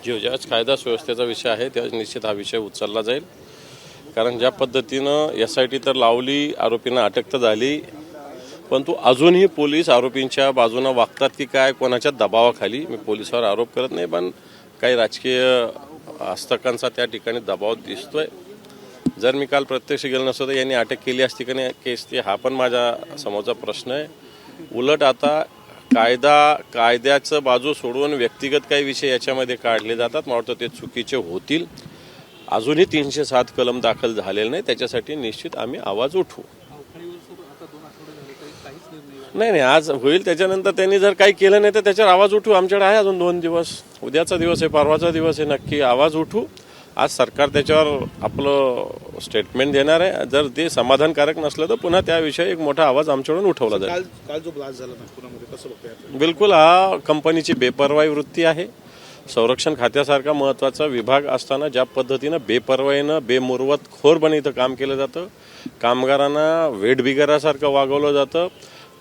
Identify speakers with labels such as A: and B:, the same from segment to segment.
A: ज्या कायदा सुव्यवस्थेचा विषय आहे त्या निश्चित हा विषय उचलला जाईल. कारण ज्या पद्धतीनं SIT तर लावली, आरोपींना अटक तर झाली, परंतु अजूनही पोलीस आरोपींच्या बाजूनं वागतात की काय, कोणाच्या दबावाखाली. मी पोलिसावर आरोप करत नाही, पण काही राजकीय हस्तकांचा त्या ठिकाणी दबाव दिसतोय. जर मी काल प्रत्यक्ष गेलो नसतो तर यांनी अटक केली असती का नाही केस, ते हा पण माझ्या समोरचा प्रश्न आहे. उलट आता कायद्याचं बाजू सोडून व्यक्तिगत काही विषय याच्यामध्ये काढले जातात. मला वाटतं ते चुकीचे होतील. अजूनही 307 कलम दाखल झालेले नाही, त्याच्यासाठी निश्चित आम्ही आवाज उठवू. नाही, आज होईल. त्याच्यानंतर त्यांनी जर काही केलं नाही तर त्याच्यावर आवाज उठवू. आमच्याकडे आहे अजून 2 दिवस, उद्याचा दिवस आहे, परवाचा दिवस आहे, नक्की आवाज उठवू. आज सरकार त्याच्यावर आपलं स्टेटमेंट देणार आहे. जर ते समाधानकारक नसलं तर पुन्हा त्याविषयी एक मोठा आवाज आमच्याकडून उठवला जाईल.
B: काल जो ब्लास्ट झाला नागपुरामध्ये कसं बघताय?
A: बिलकुल हा कंपनीची बेपर्वाई वृत्ती आहे. संरक्षण खात्यासारखा महत्त्वाचा विभाग असताना ज्या पद्धतीनं बेपर्वाईनं बेमुरवतखोरपणे इथं काम केलं जातं, कामगारांना वेठबिगारासारखं वागवलं जातं,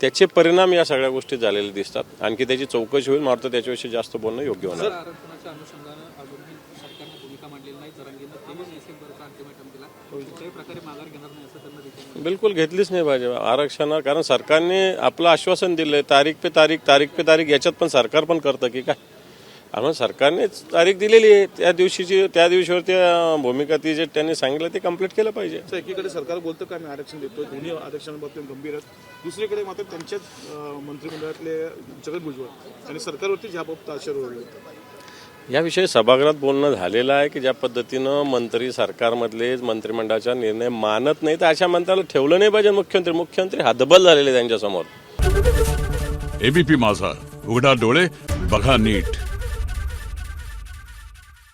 A: त्याचे परिणाम या सगळ्या गोष्टी झालेले दिसतात. आणखी त्याची चौकशी होईल. मला वाटतं त्याच्याविषयी जास्त बोलणं योग्य होणार. बिलकुल घेतलीच नाही पाहिजे आरक्षण. कारण सरकारने आपलं आश्वासन दिलंय तारीख पे तारीख याच्यात पण सरकार पण करतं की काय? आम्हाला सरकारने तारीख दिलेली आहे, त्या दिवशीवर त्या भूमिका ती जे त्यांनी सांगितलं ते कम्प्लीट केलं पाहिजे.
B: एकीकडे सरकार बोलतं का आम्ही आरक्षण देतो, दोन्ही आरक्षणाबाबतीत गंभीर आहेत. दुसरीकडे मात्र त्यांच्याच मंत्रिमंडळातले जगत भुजबळ आणि सरकारवरती याबाबत आश्चर्य ओढलं.
A: याविषयी सभागृहात बोलणं झालेलं आहे की ज्या पद्धतीनं मंत्री सरकारमधले मंत्रिमंडळाचा निर्णय मानत नाही तर अशा मंत्र्याला ठेवलं नाही पाहिजे. मुख्यमंत्री हतबल झालेले त्यांच्यासमोर.
C: ABP माझा, उघडा डोळे बघा नीट.